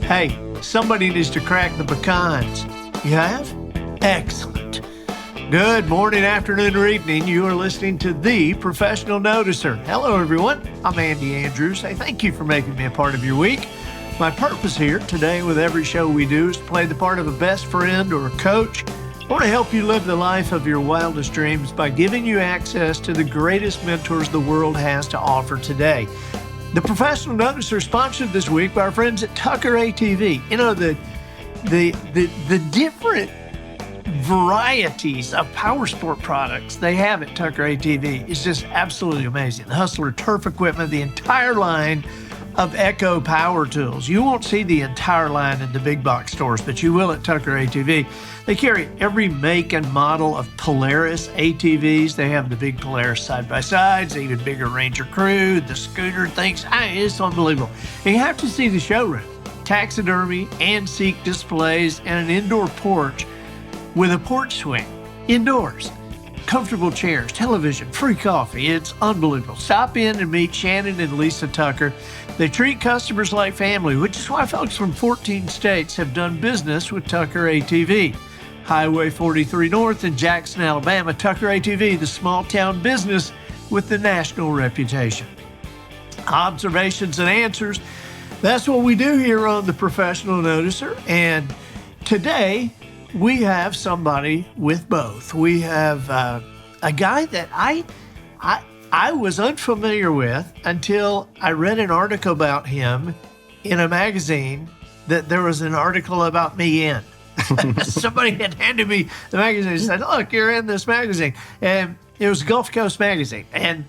Hey, somebody needs to crack the pecans. You have? Excellent. Good morning, afternoon, or evening. You are listening to The Professional Noticer. Hello, everyone. I'm Andy Andrews. Hey, thank you for making me a part of your week. My purpose here today with every show we do is to play the part of a best friend or a coach. I want to help you live the life of your wildest dreams by giving you access to the greatest mentors the world has to offer today. The Professional Noticer is sponsored this week by our friends at Tucker ATV. You know, the different varieties of power sport products they have at Tucker ATV is just absolutely amazing. The Hustler turf equipment, the entire line of Echo power tools. You won't see the entire line in the big box stores, but you will at Tucker ATV. They carry every make and model of Polaris ATVs. They have the big Polaris side-by-sides, even bigger Ranger Crew, the scooter things. It's unbelievable. And you have to see the showroom. Taxidermy, antique displays, and an indoor porch with a porch swing indoors. Comfortable chairs, television, free coffee. It's unbelievable. Stop in and meet Shannon and Lisa Tucker. They treat customers like family, which is why folks from 14 states have done business with Tucker ATV. Highway 43 North in Jackson, Alabama. Tucker ATV, the small town business with the national reputation. Observations and answers. That's what we do here on The Professional Noticer. And today, we have somebody with both. We have a guy that I was unfamiliar with until I read an article about him in a magazine that there was an article about me in. Somebody had handed me the magazine and said, "Look, you're in this magazine," and it was Gulf Coast magazine. And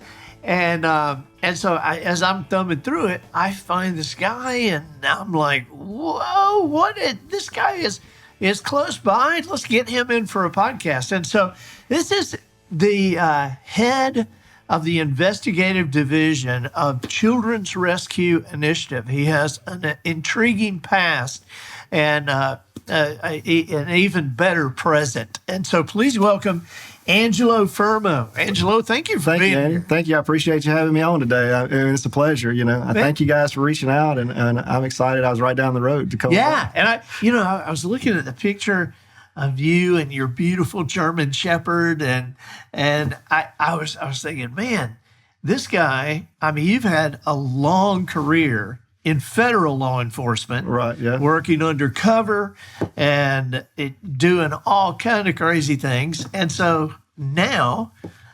so as I'm thumbing through it, I find this guy, and I'm like, "Whoa! This guy is close by. Let's get him in for a podcast." And so this is the head of the investigative division of Children's Rescue Initiative. He has an intriguing past and an even better present. And so please welcome Angelo Fermo. Angelo, thank you for being here. Thank you. I appreciate you having me on today. It's a pleasure. I thank you guys for reaching out, and I'm excited. I was right down the road to come. Yeah, and I was looking at the picture of you and your beautiful German Shepherd, and I was thinking, man, this guy. I mean, you've had a long career in federal law enforcement, right? Yeah, working undercover and doing all kind of crazy things, and so now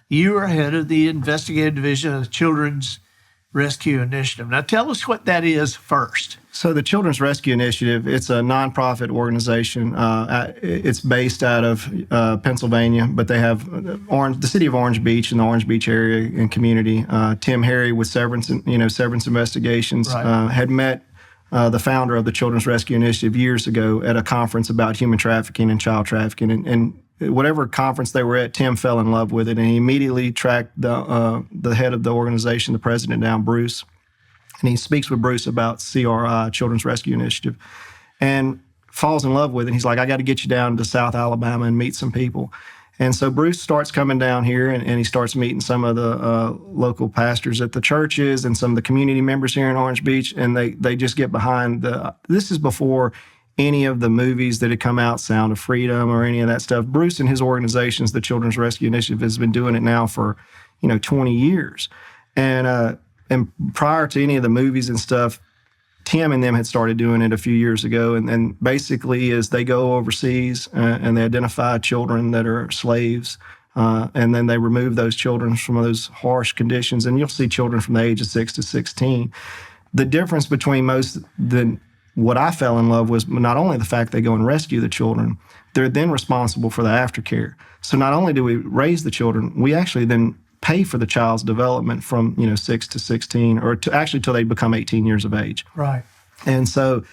you are head of the investigative division of the Children's Rescue Initiative. Now, tell us what that is first. So the Children's Rescue Initiative, it's a nonprofit organization. It's based out of Pennsylvania, but they have the city of Orange Beach and the Orange Beach area and community. Tim Harry with Severance Investigations had met the founder of the Children's Rescue Initiative years ago at a conference about human trafficking and child trafficking. And whatever conference they were at, Tim fell in love with it, and he immediately tracked the head of the organization, the president, down, Bruce. And he speaks with Bruce about CRI, Children's Rescue Initiative, and falls in love with it. He's like, "I got to get you down to South Alabama and meet some people." And so Bruce starts coming down here, and he starts meeting some of the local pastors at the churches and some of the community members here in Orange Beach, and they just get behind this is before any of the movies that had come out, Sound of Freedom or any of that stuff. Bruce and his organizations, the Children's Rescue Initiative, has been doing it now for 20 years. And prior to any of the movies and stuff, Tim and them had started doing it a few years ago. And basically is they go overseas and they identify children that are slaves. And then they remove those children from those harsh conditions. And you'll see children from the age of 6 to 16. The difference between what I fell in love was not only the fact they go and rescue the children, they're then responsible for the aftercare. So not only do we raise the children, we actually then pay for the child's development from 6 to 16, or till they become 18 years of age. Right. And so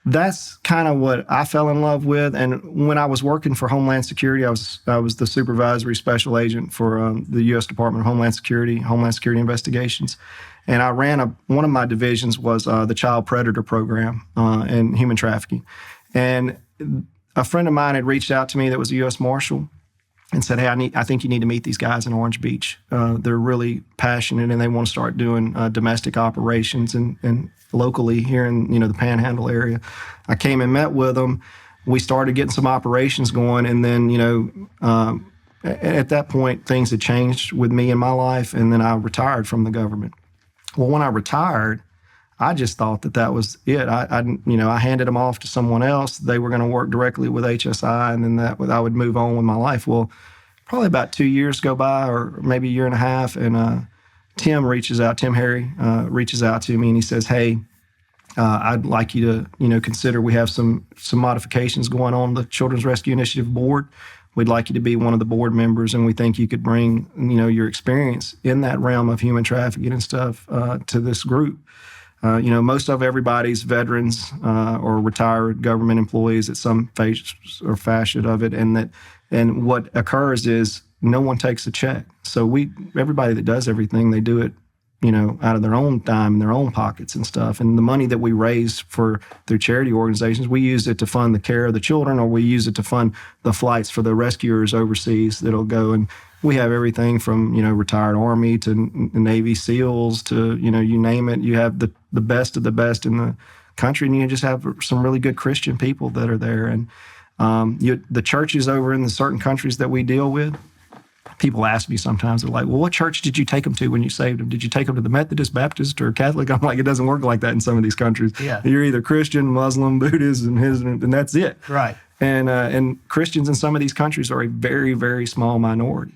that's kind of what I fell in love with. And when I was working for Homeland Security, I was the supervisory special agent for the U.S. Department of Homeland Security investigations. And I ran one of my divisions was the Child Predator Program and human trafficking. And a friend of mine had reached out to me that was a U.S. Marshal and said, "Hey, I think you need to meet these guys in Orange Beach. They're really passionate and they want to start doing domestic operations and locally here in, the Panhandle area. I came and met with them. We started getting some operations going, and then, at that point, things had changed with me in my life, and then I retired from the government. Well, when I retired, I just thought that was it. I handed them off to someone else. They were going to work directly with HSI, and then I would move on with my life. Well, probably about 2 years go by, or maybe a year and a half, and Tim Harry reaches out to me, and he says, "Hey, I'd like you to, consider we have some modifications going on the Children's Rescue Initiative board. We'd like you to be one of the board members, and we think you could bring, your experience in that realm of human trafficking and stuff to this group. Most of everybody's veterans or retired government employees at some phase or fashion of it, and what occurs is no one takes a check. So everybody that does everything, they do it, out of their own time and their own pockets and stuff. And the money that we raise through charity organizations, we use it to fund the care of the children, or we use it to fund the flights for the rescuers overseas that'll go. And we have everything from, retired Army to Navy SEALs to, you name it. You have the best of the best in the country, and you just have some really good Christian people that are there. And the churches over in the certain countries that we deal with, people ask me sometimes, they're like, well, what church did you take them to when you saved them? Did you take them to the Methodist, Baptist, or Catholic? I'm like, it doesn't work like that in some of these countries. Yeah. You're either Christian, Muslim, Buddhist, and that's it. Right. And Christians in some of these countries are a very, very small minority.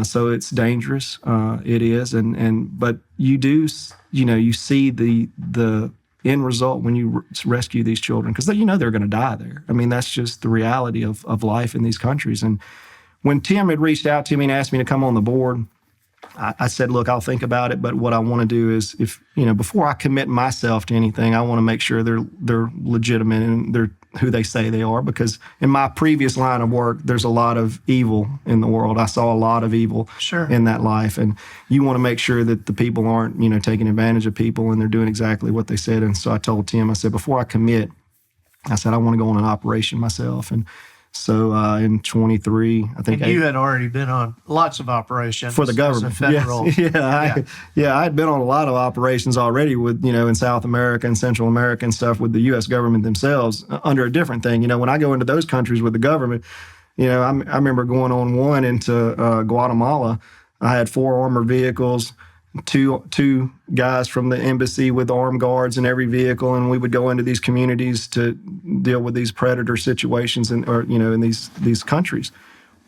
So it's dangerous. It is. But you do, you see the end result when you rescue these children, because they're going to die there. I mean, that's just the reality of life in these countries. And when Tim had reached out to me and asked me to come on the board, I said, look, I'll think about it, but what I want to do is, before I commit myself to anything, I want to make sure they're legitimate and they're who they say they are, because in my previous line of work, there's a lot of evil in the world. I saw a lot of evil in that life, and you want to make sure that the people aren't, taking advantage of people and they're doing exactly what they said. And so I told Tim, I said, before I commit, I said, I want to go on an operation myself. And so in 23, I think. And you had already been on lots of operations for the government. Federal. I had been on a lot of operations already with, in South America and Central America and stuff with the U.S. government themselves under a different thing. When I go into those countries with the government, I remember going on one into Guatemala. I had 4 armored vehicles, two guys from the embassy with armed guards in every vehicle, and we would go into these communities to deal with these predator situations in these countries.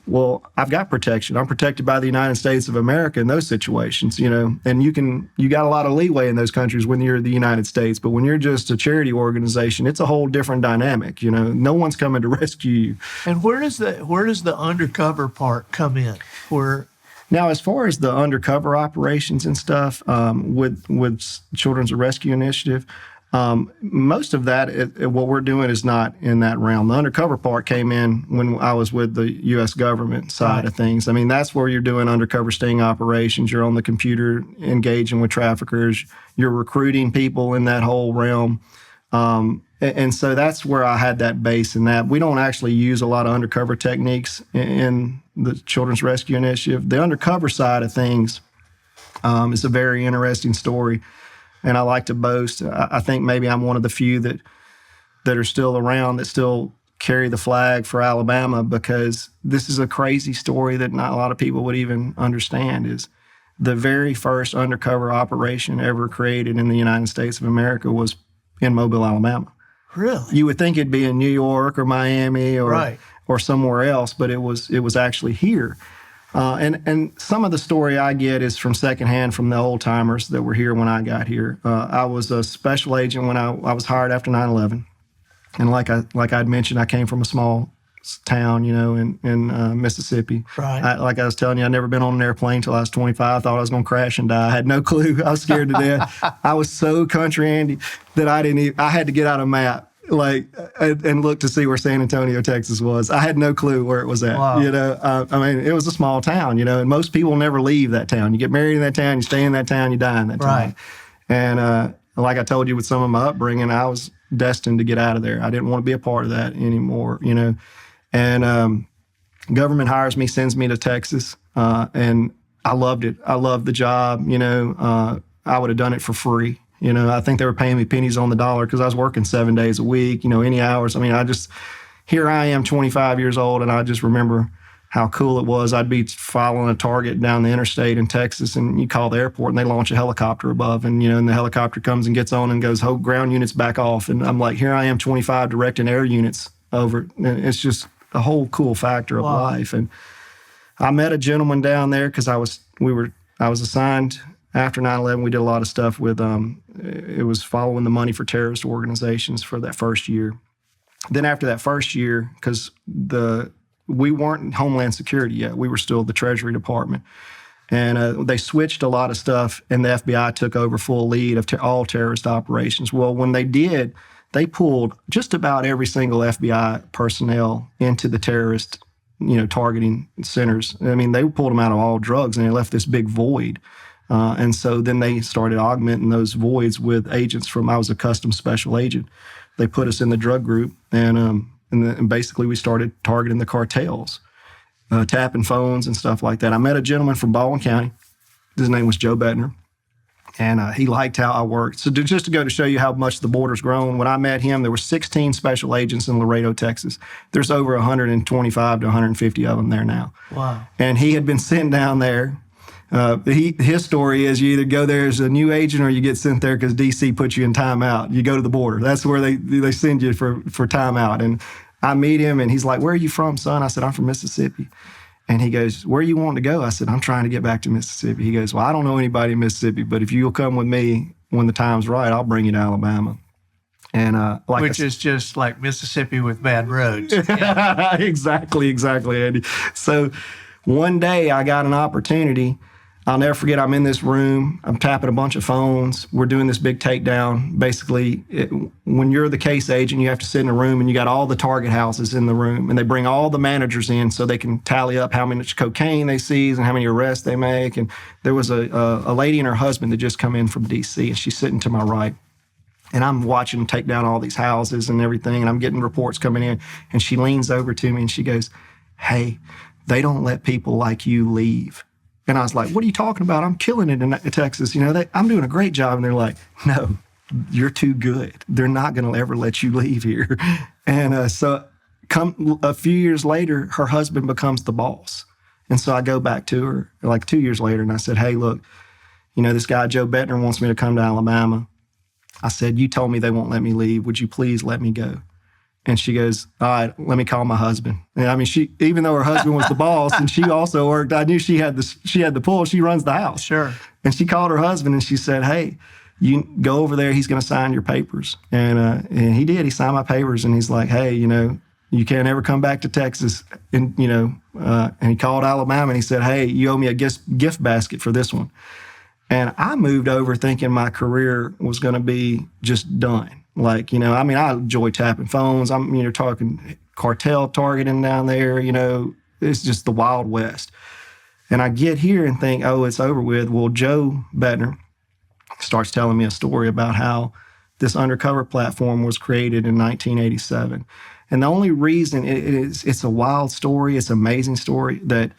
Well, I've got protection. I'm protected by the United States of America in those situations, and you got a lot of leeway in those countries when you're the United States. But when you're just a charity organization, it's a whole different dynamic. No one's coming to rescue you. And where does the undercover part come in? Now, as far as the undercover operations and stuff with Children's Rescue Initiative, most of that, what we're doing is not in that realm. The undercover part came in when I was with the U.S. government side of things. I mean, that's where you're doing undercover sting operations. You're on the computer engaging with traffickers. You're recruiting people in that whole realm. And so that's where I had that base in that. We don't actually use a lot of undercover techniques in the Children's Rescue Initiative. The undercover side of things is a very interesting story, and I like to boast. I think maybe I'm one of the few that are still around that still carry the flag for Alabama, because this is a crazy story that not a lot of people would even understand. Is the very first undercover operation ever created in the United States of America was in Mobile, Alabama. Really? You would think it'd be in New York or Miami or somewhere else, but it was actually here. And some of the story I get is from secondhand from the old timers that were here when I got here. I was a special agent when I was hired after 9/11, and like I'd mentioned, I came from a small town, in Mississippi. Right. Like I was telling you, I'd never been on an airplane until I was 25. I thought I was going to crash and die. I had no clue. I was scared to death. I was so country Andy that I had to get out a map and look to see where San Antonio, Texas was. I had no clue where it was at. Wow. It was a small town, and most people never leave that town. You get married in that town, you stay in that town, you die in that town. Right. And like I told you with some of my upbringing, I was destined to get out of there. I didn't want to be a part of that anymore, And government hires me, sends me to Texas, and I loved it. I loved the job. I would have done it for free. I think they were paying me pennies on the dollar because I was working 7 days a week, any hours. I mean, here I am, 25 years old, and I just remember how cool it was. I'd be following a target down the interstate in Texas, and you call the airport, and they launch a helicopter above, and and the helicopter comes and gets on and goes, "Hold ground units back off." And I'm like, here I am, 25, directing air units over. And it's just a whole cool factor of life. And I met a gentleman down there because I was assigned after 9/11. We did a lot of stuff with it was following the money for terrorist organizations for that first year. Then after that first year, because we weren't Homeland Security yet. We were still the Treasury Department. And they switched a lot of stuff, and the FBI took over full lead of all terrorist operations. Well, when they did, they pulled just about every single FBI personnel into the terrorist, targeting centers. I mean, they pulled them out of all drugs, and they left this big void. And so then they started augmenting those voids with agents I was a custom special agent. They put us in the drug group, and basically we started targeting the cartels, tapping phones and stuff like that. I met a gentleman from Baldwin County. His name was Joe Bettner, and he liked how I worked. So just to go to show you how much the border's grown, when I met him, there were 16 special agents in Laredo, Texas. There's over 125 to 150 of them there now. Wow. And he had been sent down there. His story is you either go there as a new agent or you get sent there because D.C. puts you in timeout. You go to the border. That's where they send you for timeout. And I meet him, and he's like, "Where are you from, son?" I said, "I'm from Mississippi." And he goes, "Where you want to go?" I said, "I'm trying to get back to Mississippi." He goes, "Well, I don't know anybody in Mississippi, but if you'll come with me when the time's right, I'll bring you to Alabama." And which is just like Mississippi with bad roads. Yeah. Exactly, Andy. So one day I got an opportunity. I'll never forget, I'm in this room, I'm tapping a bunch of phones, we're doing this big takedown. Basically, when you're the case agent, you have to sit in a room and you got all the target houses in the room, and they bring all the managers in so they can tally up how much cocaine they seize and how many arrests they make. And there was a lady and her husband that just come in from D.C., and she's sitting to my right. And I'm watching them take down all these houses and everything, and I'm getting reports coming in, and she leans over to me and she goes, "Hey, they don't let people like you leave." And I was like, "What are you talking about? I'm killing it in Texas. I'm doing a great job." And they're like, "No, you're too good. They're not going to ever let you leave here." And so come a few years later, her husband becomes the boss. And so I go back to her like 2 years later, and I said, "Hey, look, this guy, Joe Bettner, wants me to come to Alabama." I said, "You told me they won't let me leave. Would you please let me go?" And she goes, "All right, let me call my husband." And I mean, even though her husband was the boss and she also worked, I knew she had the pull. She runs the house. Sure. And she called her husband and she said, "Hey, you go over there. He's going to sign your papers." And he did. He signed my papers, and he's like, "Hey, you can't ever come back to Texas." And and he called Alabama and he said, "Hey, you owe me a gift basket for this one." And I moved over thinking my career was going to be just done. I enjoy tapping phones. I'm, talking cartel targeting down there. It's just the Wild West. And I get here and think, oh, it's over with. Well, Joe Bettner starts telling me a story about how this undercover platform was created in 1987. And the only reason it's a wild story, it's an amazing story, that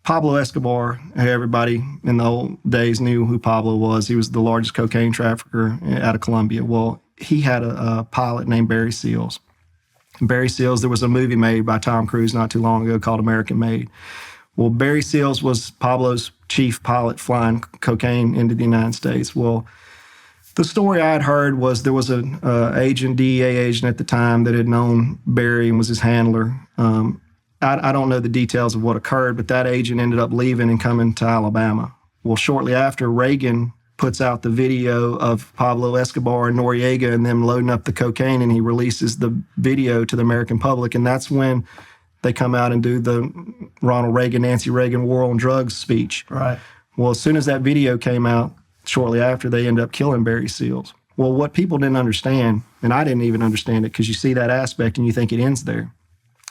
Pablo Escobar, everybody in the old days knew who Pablo was. He was the largest cocaine trafficker out of Colombia. Well, he had a pilot named Barry Seals. Barry Seals, there was a movie made by Tom Cruise not too long ago called American Made. Well, Barry Seals was Pablo's chief pilot flying cocaine into the United States. Well, the story I had heard was there was an DEA agent at the time that had known Barry and was his handler. I don't know the details of what occurred, but that agent ended up leaving and coming to Alabama. Well, shortly after, Reagan puts out the video of Pablo Escobar and Noriega and them loading up the cocaine, and he releases the video to the American public. And that's when they come out and do the Ronald Reagan, Nancy Reagan war on drugs speech. Right. Well, as soon as that video came out, shortly after, they end up killing Barry Seals. Well, what people didn't understand, and I didn't even understand it because you see that aspect and you think it ends there.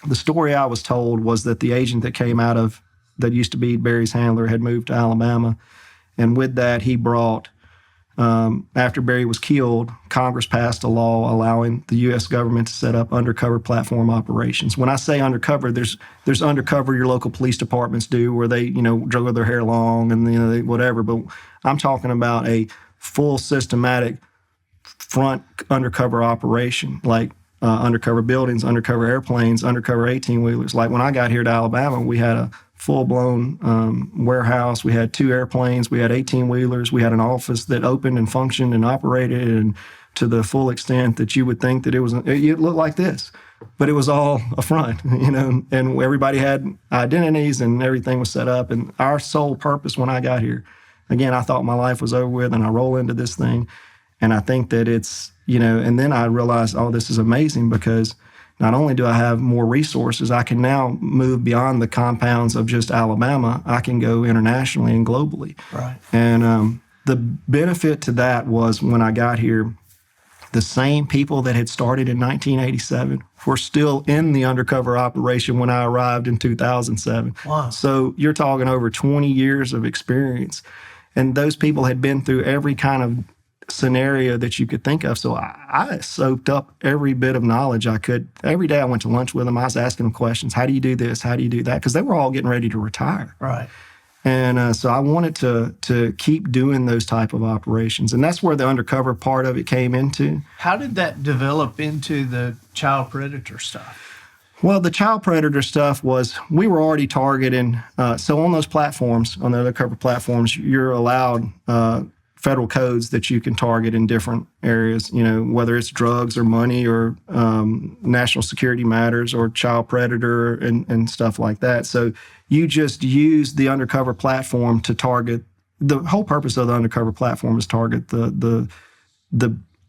The story I was told was that the agent that came out of, that used to be Barry's handler, had moved to Alabama. And with that, he brought, after Barry was killed, Congress passed a law allowing the U.S. government to set up undercover platform operations. When I say undercover, there's undercover your local police departments do, where they, grow their hair long and, whatever. But I'm talking about a full systematic front undercover operation, like undercover buildings, undercover airplanes, undercover 18-wheelers. Like when I got here to Alabama, we had a full-blown warehouse. We had 2 airplanes. We had 18-wheelers. We had an office that opened and functioned and operated, and to the full extent that you would think that it looked like this. But it was all a front, and everybody had identities and everything was set up. And our sole purpose when I got here, again, I thought my life was over with, and I roll into this thing. And I think that it's, and then I realized, oh, this is amazing, because not only do I have more resources, I can now move beyond the compounds of just Alabama. I can go internationally and globally. Right. And the benefit to that was when I got here, the same people that had started in 1987 were still in the undercover operation when I arrived in 2007. Wow. So you're talking over 20 years of experience. And those people had been through every kind of scenario that you could think of. So I soaked up every bit of knowledge I could. Every day I went to lunch with them. I was asking them questions. How do you do this? How do you do that? Because they were all getting ready to retire. Right. And so I wanted to keep doing those type of operations. And that's where the undercover part of it came into. How did that develop into the child predator stuff? Well, the child predator stuff was, we were already targeting. So on those platforms, on the undercover platforms, you're allowed federal codes that you can target in different areas, whether it's drugs or money or national security matters or child predator and stuff like that. So you just use the undercover platform to target. The whole purpose of the undercover platform is target the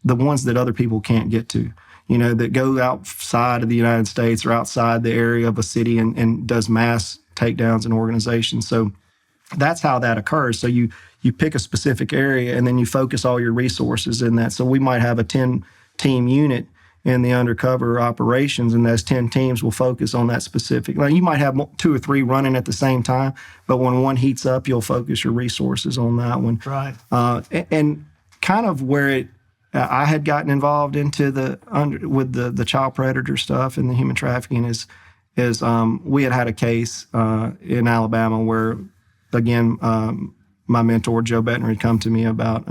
ones that other people can't get to, that go outside of the United States or outside the area of a city and does mass takedowns in organizations. So that's how that occurs. So you pick a specific area and then you focus all your resources in that. So we might have a 10-team unit in the undercover operations, and those 10 teams will focus on that specific. Now, you might have 2 or 3 running at the same time, but when one heats up, you'll focus your resources on that one. Right. And kind of where I had gotten involved into with the child predator stuff and the human trafficking is we had a case in Alabama where, again, my mentor, Joe Bettner, had come to me about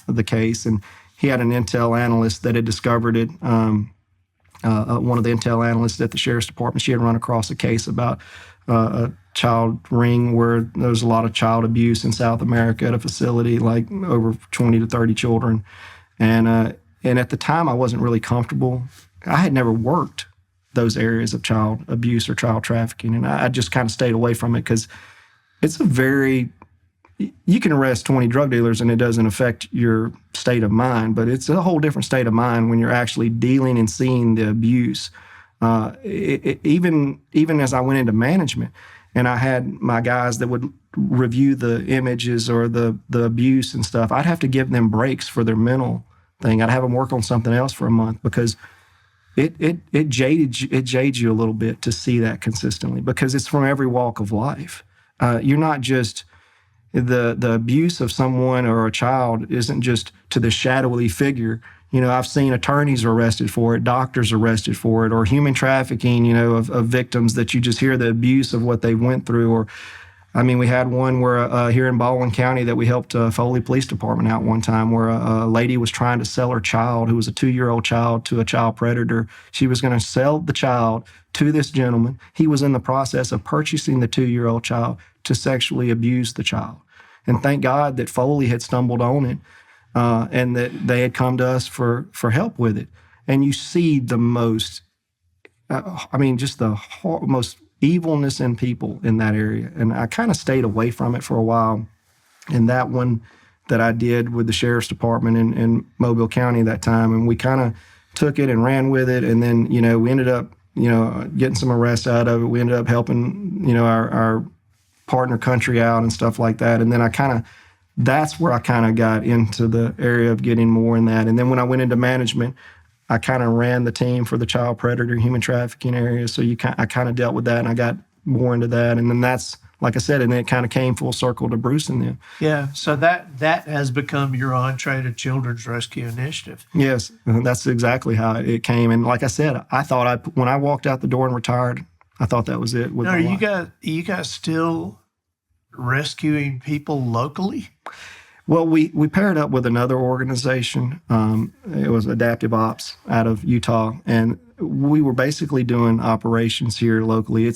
the case, and he had an intel analyst that had discovered it. One of the intel analysts at the sheriff's department, she had run across a case about a child ring where there was a lot of child abuse in South America at a facility, like over 20 to 30 children. And at the time, I wasn't really comfortable. I had never worked those areas of child abuse or child trafficking, and I just kind of stayed away from it because it's you can arrest 20 drug dealers and it doesn't affect your state of mind, but it's a whole different state of mind when you're actually dealing and seeing the abuse. Even as I went into management, and I had my guys that would review the images or the abuse and stuff, I'd have to give them breaks for their mental thing. I'd have them work on something else for a month because it jades you a little bit to see that consistently, because it's from every walk of life. You're not just the abuse of someone or a child isn't just to the shadowy figure. I've seen attorneys arrested for it, doctors arrested for it, or human trafficking, of victims that you just hear the abuse of what they went through. Or, we had one where here in Baldwin County that we helped Foley Police Department out one time, where a lady was trying to sell her child, who was a 2-year-old child, to a child predator. She was going to sell the child to this gentleman. He was in the process of purchasing the 2-year-old child to sexually abuse the child. And thank God that Foley had stumbled on it and that they had come to us for help with it. And you see the most, just the most evilness in people in that area. And I kind of stayed away from it for a while. And that one that I did with the sheriff's department in Mobile County that time, and we kind of took it and ran with it. And then, we ended up, getting some arrests out of it. We ended up helping, our partner country out and stuff like that. And then that's where I kind of got into the area of getting more in that. And then when I went into management, I kind of ran the team for the child predator, human trafficking area. So I kind of dealt with that, and I got more into that. And then that's, like I said, and then it kind of came full circle to Bruce and them. Yeah, so that has become your entree to Children's Rescue Initiative. Yes, that's exactly how it came. And like I said, I thought when I walked out the door and retired, I thought that was it. Now, are you guys still rescuing people locally? Well, we paired up with another organization. It was Adaptive Ops out of Utah, and we were basically doing operations here locally.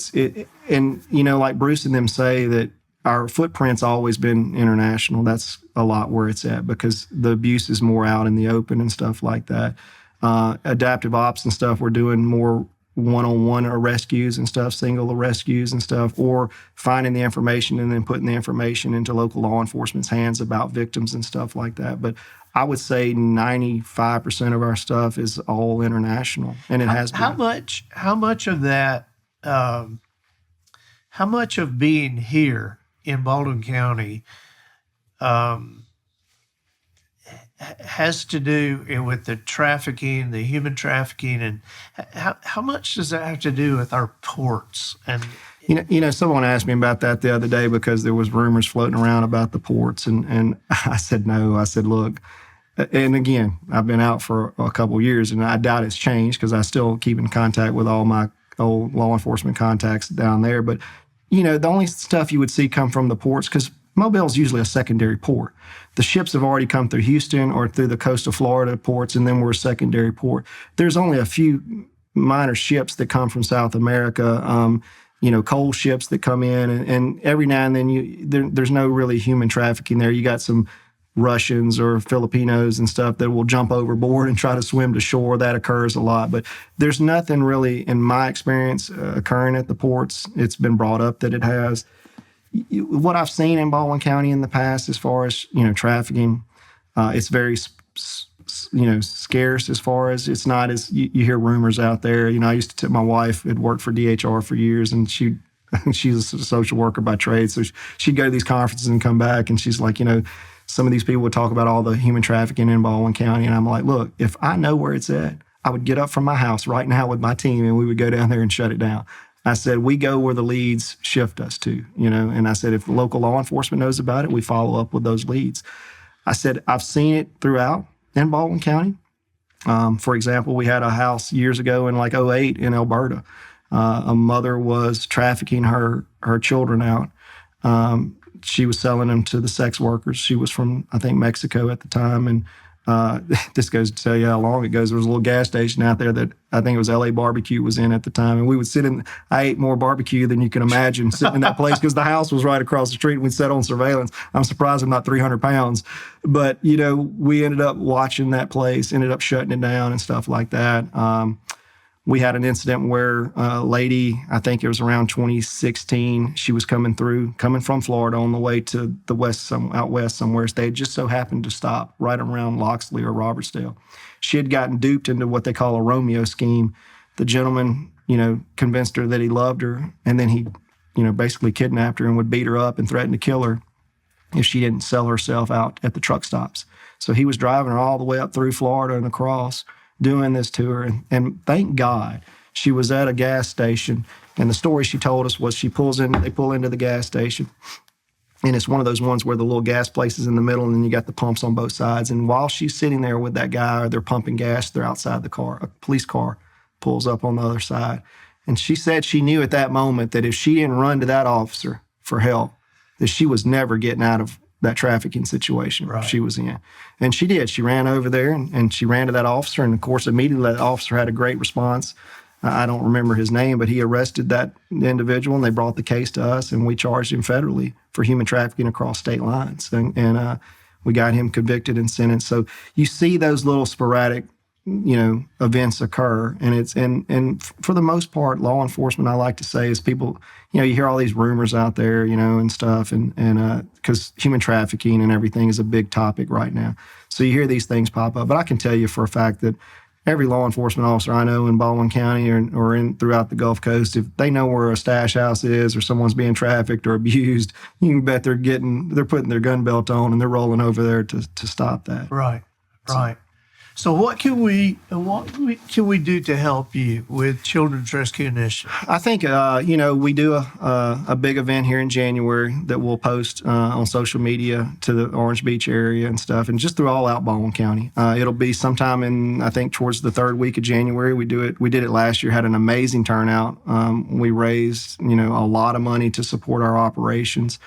And like Bruce and them say that our footprint's always been international. That's a lot where it's at because the abuse is more out in the open and stuff like that. Adaptive Ops and stuff, we're doing more one-on-one rescues and stuff, single rescues and stuff, or finding the information and then putting the information into local law enforcement's hands about victims and stuff like that. But I would say 95% of our stuff is all international, and it has been. How much of that, how much of being here in Baldwin County has to do with the trafficking, the human trafficking, and how much does that have to do with our ports? And someone asked me about that the other day because there was rumors floating around about the ports, and I said no. I said, look, and again, I've been out for a couple of years, and I doubt it's changed because I still keep in contact with all my old law enforcement contacts down there. But the only stuff you would see come from the ports, because Mobile is usually a secondary port. The ships have already come through Houston or through the coast of Florida ports, and then we're a secondary port. There's only a few minor ships that come from South America, coal ships that come in, and every now and then there's no really human trafficking there. You got some Russians or Filipinos and stuff that will jump overboard and try to swim to shore. That occurs a lot, but there's nothing really, in my experience, occurring at the ports. It's been brought up that it has. What I've seen in Baldwin County in the past, as far as trafficking, it's very scarce. As far as it's not as you hear rumors out there. I used to tip my wife had worked for DHR for years, and she's a social worker by trade, so she'd go to these conferences and come back, and she's like, some of these people would talk about all the human trafficking in Baldwin County, and I'm like, look, if I know where it's at, I would get up from my house right now with my team, and we would go down there and shut it down. I said, we go where the leads shift us to, and I said, if the local law enforcement knows about it, we follow up with those leads. I said, I've seen it throughout in Baldwin County. For example, we had a house years ago in like '08 in Alberta. A mother was trafficking her children out. She was selling them to the sex workers. She was from, I think, Mexico at the time. And this goes to tell you how long it goes. There was a little gas station out there that I think it was LA Barbecue was in at the time. And we would I ate more barbecue than you can imagine sitting in that place because the house was right across the street and we'd set on surveillance. I'm surprised I'm not 300 pounds. But, we ended up watching that place, ended up shutting it down and stuff like that. We had an incident where a lady, I think it was around 2016, she was coming from Florida on the way to the west, out west somewhere. They had just so happened to stop right around Loxley or Robertsdale. She had gotten duped into what they call a Romeo scheme. The gentleman, convinced her that he loved her, and then he, basically kidnapped her and would beat her up and threaten to kill her if she didn't sell herself out at the truck stops. So he was driving her all the way up through Florida and across, doing this to her. And thank God she was at a gas station. And the story she told us was they pull into the gas station. And it's one of those ones where the little gas place is in the middle and then you got the pumps on both sides. And while she's sitting there with that guy, or they're pumping gas, they're outside the car. A police car pulls up on the other side. And she said she knew at that moment that if she didn't run to that officer for help, that she was never getting out of that trafficking situation she was in. And she did. She ran over there and she ran to that officer. And of course, immediately that officer had a great response. I don't remember his name, but he arrested that individual and they brought the case to us and we charged him federally for human trafficking across state lines. And we got him convicted and sentenced. So you see those little sporadic, events occur. And for the most part, law enforcement, I like to say, is people, you hear all these rumors out there, and stuff. And because human trafficking and everything is a big topic right now. So you hear these things pop up. But I can tell you for a fact that every law enforcement officer I know in Baldwin County or throughout the Gulf Coast, if they know where a stash house is or someone's being trafficked or abused, you can bet they're putting their gun belt on and they're rolling over there to stop that. Right. So what can we do to help you with Children's Rescue Initiative? I think we do a big event here in January that we'll post on social media to the Orange Beach area and stuff, and just through all out Baldwin County. It'll be sometime in, I think, towards the third week of January. We did it last year, had an amazing turnout. We raised a lot of money to support our operations.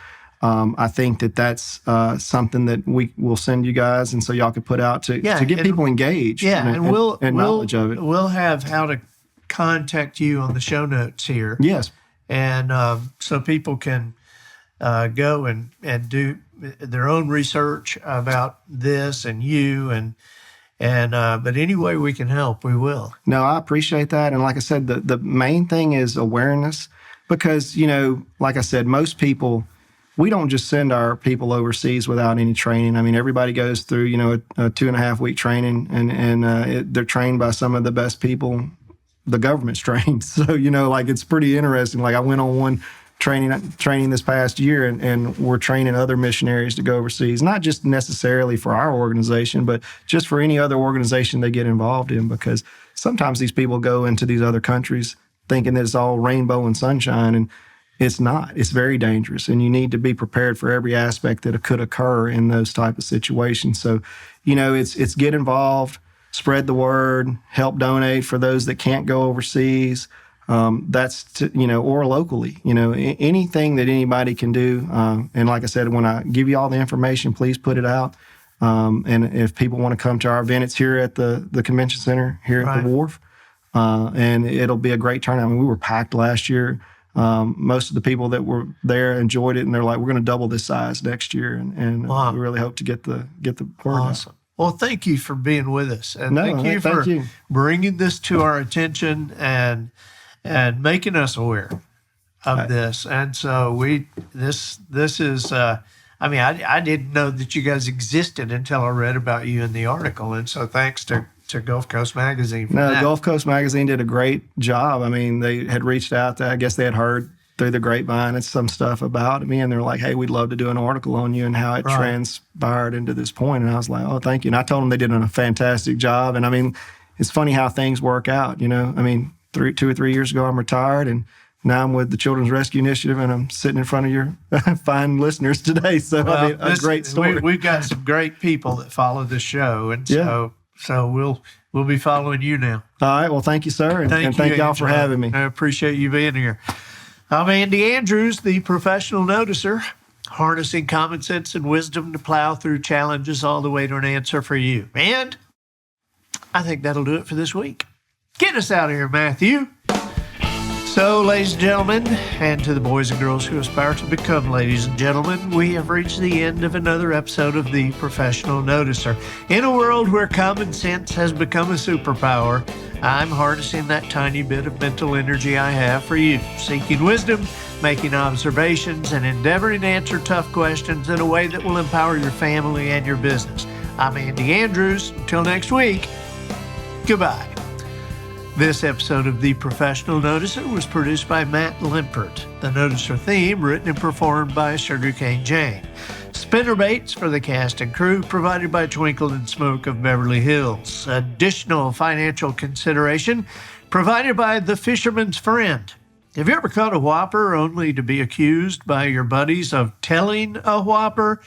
I think that's something that we will send you guys, and so y'all could put out to get people engaged. Yeah, and knowledge of it. We'll have how to contact you on the show notes here. Yes, and so people can go and do their own research about this and you and but any way we can help, we will. No, I appreciate that, and like I said, the main thing is awareness, because like I said, most people. We don't just send our people overseas without any training. I mean, everybody goes through, a 2.5-week training, and they're trained by some of the best people the government's trained. So, it's pretty interesting. Like I went on one training this past year, and we're training other missionaries to go overseas, not just necessarily for our organization, but just for any other organization they get involved in, because sometimes these people go into these other countries thinking that it's all rainbow and sunshine, and it's not. It's very dangerous, and you need to be prepared for every aspect that could occur in those type of situations. So, it's get involved, spread the word, help donate for those that can't go overseas. Or locally, anything that anybody can do. And like I said, when I give you all the information, please put it out. And if people want to come to our event, it's here at the convention center here at the Wharf. And it'll be a great turnout. I mean, we were packed last year. Most of the people that were there enjoyed it, and they're like, we're going to double this size next year. And we really hope to get the word awesome. out. Well, thank you for being with us. And thank you for you. bringing this to our attention and making us aware of this. And so this is, I didn't know that you guys existed until I read about you in the article. And so thanks to Gulf Coast Magazine for that. Gulf Coast Magazine did a great job. I mean, they had reached out I guess they had heard through the grapevine and some stuff about me, and they're like, hey, we'd love to do an article on you and how it transpired into this point. And I was like, oh, thank you. And I told them they did a fantastic job. And I mean, it's funny how things work out, I mean, 2 or 3 years ago, I'm retired, and now I'm with the Children's Rescue Initiative, and I'm sitting in front of your fine listeners today. So, a great story. We've got some great people that follow this show, and so we'll be following you now. All right. Well, thank you, sir, and thank y'all for having me. I appreciate you being here. I'm Andy Andrews, the professional noticer, harnessing common sense and wisdom to plow through challenges all the way to an answer for you. And I think that'll do it for this week. Get us out of here, Matthew. So, ladies and gentlemen, and to the boys and girls who aspire to become ladies and gentlemen, we have reached the end of another episode of The Professional Noticer. In a world where common sense has become a superpower, I'm harnessing that tiny bit of mental energy I have for you, seeking wisdom, making observations, and endeavoring to answer tough questions in a way that will empower your family and your business. I'm Andy Andrews. Until next week, goodbye. This episode of The Professional Noticer was produced by Matt Limpert. The Noticer theme written and performed by Sugarcane Jane. Spinnerbaits for the cast and crew provided by Twinkle and Smoke of Beverly Hills. Additional financial consideration provided by The Fisherman's Friend. Have you ever caught a whopper only to be accused by your buddies of telling a whopper?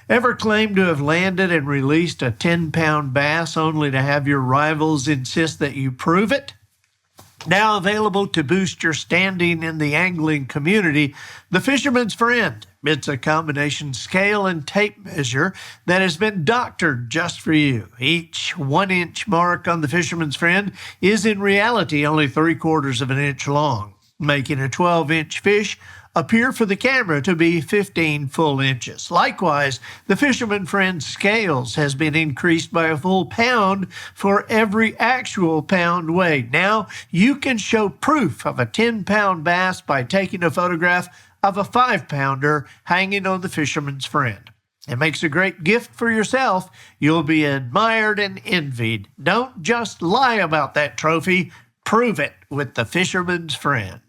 Ever claimed to have landed and released a 10-pound bass only to have your rivals insist that you prove it? Now available to boost your standing in the angling community, The Fisherman's Friend. It's a combination scale and tape measure that has been doctored just for you. Each 1-inch mark on The Fisherman's Friend is in reality only 3/4 of an inch long, making a 12-inch fish appear for the camera to be 15 full inches. Likewise, the Fisherman Friend scales has been increased by a full pound for every actual pound weighed. Now, you can show proof of a 10-pound bass by taking a photograph of a 5-pounder hanging on the Fisherman's Friend. It makes a great gift for yourself. You'll be admired and envied. Don't just lie about that trophy. Prove it with the Fisherman's Friend.